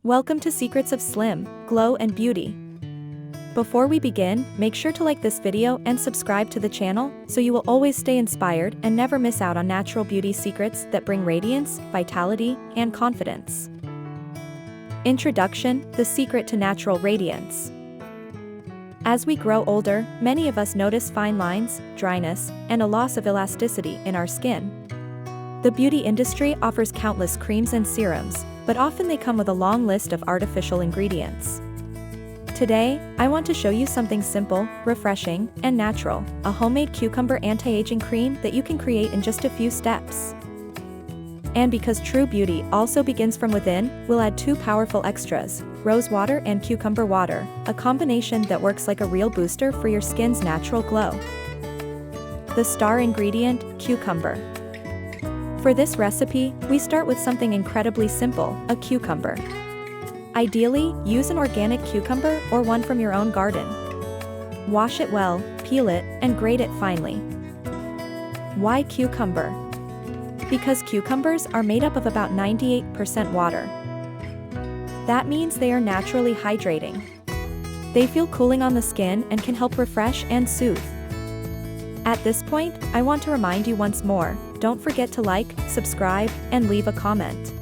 Welcome to Secrets of Slim, Glow and Beauty. Before we begin, make sure to like this video and subscribe to the channel so you will always stay inspired and never miss out on natural beauty secrets that bring radiance, vitality, and confidence. Introduction: The secret to natural radiance. As we grow older, many of us notice fine lines, dryness, and a loss of elasticity in our skin. The beauty industry offers countless creams and serums, but often they come with a long list of artificial ingredients. Today, I want to show you something simple, refreshing, and natural: a homemade cucumber anti-aging cream that you can create in just a few steps. And because true beauty also begins from within, we'll add two powerful extras: rose water and cucumber water, a combination that works like a real booster for your skin's natural glow. The star ingredient: cucumber. For this recipe, we start with something incredibly simple: a cucumber. Ideally, use an organic cucumber or one from your own garden. Wash it well, peel it, and grate it finely. Why cucumber? Because cucumbers are made up of about 98% water. That means they are naturally hydrating. They feel cooling on the skin and can help refresh and soothe. At this point, I want to remind you once more: don't forget to like, subscribe, and leave a comment.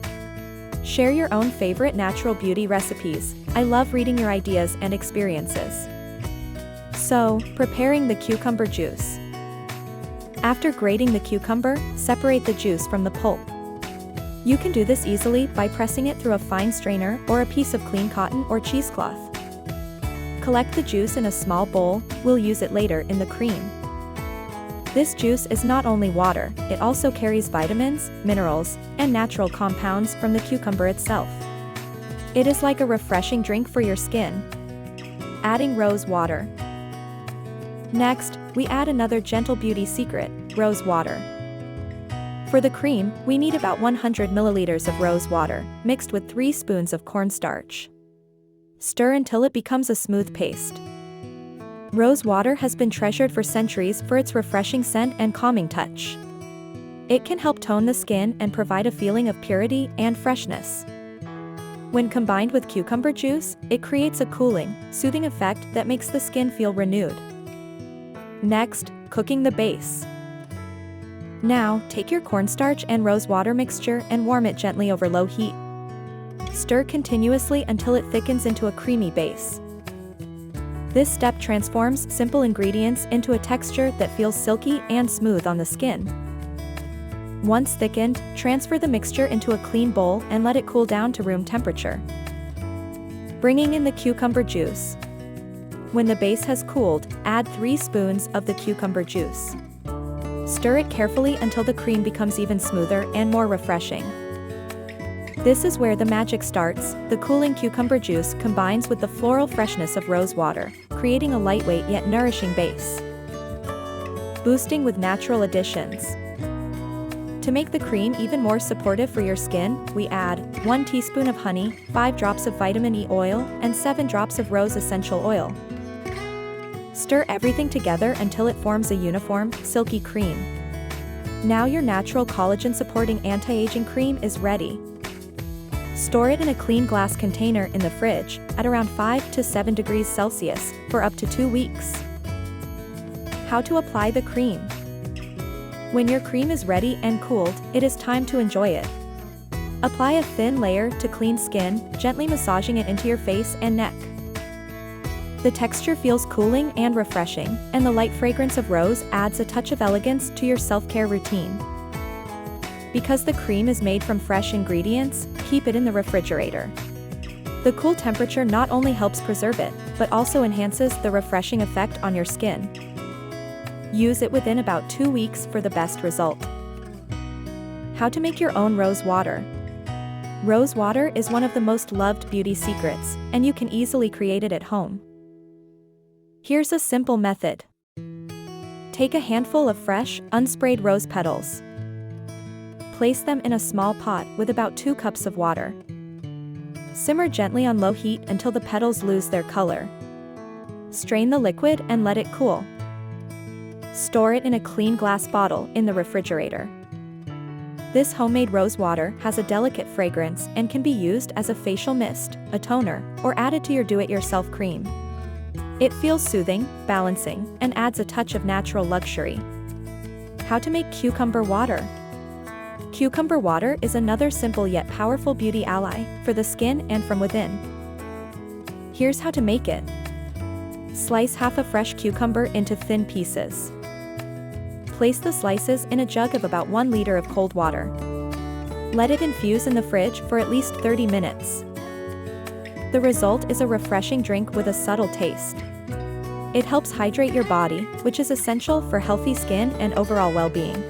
Share your own favorite natural beauty recipes. I love reading your ideas and experiences. So, preparing the cucumber juice. After grating the cucumber, separate the juice from the pulp. You can do this easily by pressing it through a fine strainer or a piece of clean cotton or cheesecloth. Collect the juice in a small bowl. We'll use it later in the cream. This juice is not only water, it also carries vitamins, minerals, and natural compounds from the cucumber itself. It is like a refreshing drink for your skin. Adding rose water. Next, we add another gentle beauty secret: rose water. For the cream, we need about 100 milliliters of rose water, mixed with 3 spoons of cornstarch. Stir until it becomes a smooth paste. Rose water has been treasured for centuries for its refreshing scent and calming touch. It can help tone the skin and provide a feeling of purity and freshness. When combined with cucumber juice, it creates a cooling, soothing effect that makes the skin feel renewed. Next, cooking the base. Now, take your cornstarch and rose water mixture and warm it gently over low heat. Stir continuously until it thickens into a creamy base. This step transforms simple ingredients into a texture that feels silky and smooth on the skin. Once thickened, transfer the mixture into a clean bowl and let it cool down to room temperature. Bringing in the cucumber juice. When the base has cooled, add 3 spoons of the cucumber juice. Stir it carefully until the cream becomes even smoother and more refreshing. This is where the magic starts. The cooling cucumber juice combines with the floral freshness of rose water, creating a lightweight yet nourishing base. Boosting with natural additions. To make the cream even more supportive for your skin, we add 1 teaspoon of honey, 5 drops of vitamin E oil, and 7 drops of rose essential oil. Stir everything together until it forms a uniform, silky cream. Now your natural collagen-supporting anti-aging cream is ready. Store it in a clean glass container in the fridge, at around 5 to 7 degrees Celsius, for up to 2 weeks. How to apply the cream. When your cream is ready and cooled, it is time to enjoy it. Apply a thin layer to clean skin, gently massaging it into your face and neck. The texture feels cooling and refreshing, and the light fragrance of rose adds a touch of elegance to your self-care routine. Because the cream is made from fresh ingredients, keep it in the refrigerator. The cool temperature not only helps preserve it, but also enhances the refreshing effect on your skin. Use it within about 2 weeks for the best result. How to make your own rose water. Rose water is one of the most loved beauty secrets, and you can easily create it at home. Here's a simple method. Take a handful of fresh, unsprayed rose petals. Place them in a small pot with about 2 cups of water. Simmer gently on low heat until the petals lose their color. Strain the liquid and let it cool. Store it in a clean glass bottle in the refrigerator. This homemade rose water has a delicate fragrance and can be used as a facial mist, a toner, or added to your do-it-yourself cream. It feels soothing, balancing, and adds a touch of natural luxury. How to make cucumber water. Cucumber water is another simple yet powerful beauty ally for the skin and from within. Here's how to make it. Slice half a fresh cucumber into thin pieces. Place the slices in a jug of about 1 liter of cold water. Let it infuse in the fridge for at least 30 minutes. The result is a refreshing drink with a subtle taste. It helps hydrate your body, which is essential for healthy skin and overall well-being.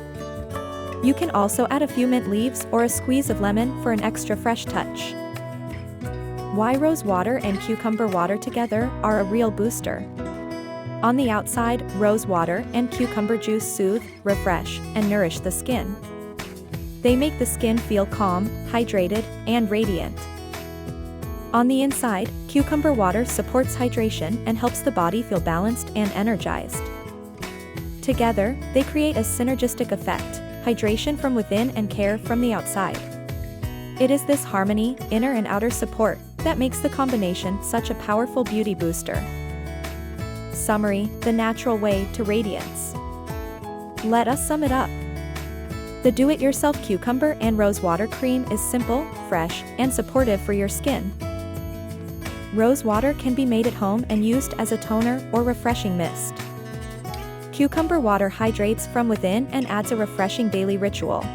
You can also add a few mint leaves or a squeeze of lemon for an extra fresh touch. Why rose water and cucumber water together are a real booster. On the outside, rose water and cucumber juice soothe, refresh, and nourish the skin. They make the skin feel calm, hydrated, and radiant. On the inside, cucumber water supports hydration and helps the body feel balanced and energized. Together, they create a synergistic effect, hydration from within and care from the outside. It is this harmony, inner and outer support, that makes the combination such a powerful beauty booster. Summary: the natural way to radiance. Let us sum it up. The do-it-yourself cucumber and rose water cream is simple, fresh, and supportive for your skin. Rose water can be made at home and used as a toner or refreshing mist. Cucumber water hydrates from within and adds a refreshing daily ritual.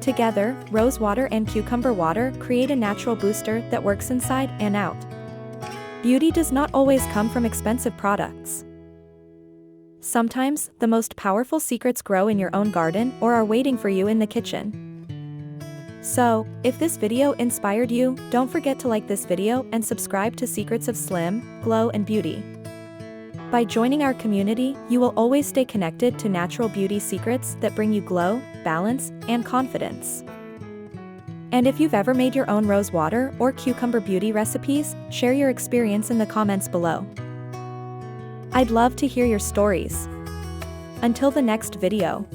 Together, rose water and cucumber water create a natural booster that works inside and out. Beauty does not always come from expensive products. Sometimes, the most powerful secrets grow in your own garden or are waiting for you in the kitchen. So, if this video inspired you, don't forget to like this video and subscribe to Secrets of Slim, Glow and Beauty. By joining our community, you will always stay connected to natural beauty secrets that bring you glow, balance, and confidence. And if you've ever made your own rose water or cucumber beauty recipes, share your experience in the comments below. I'd love to hear your stories. Until the next video.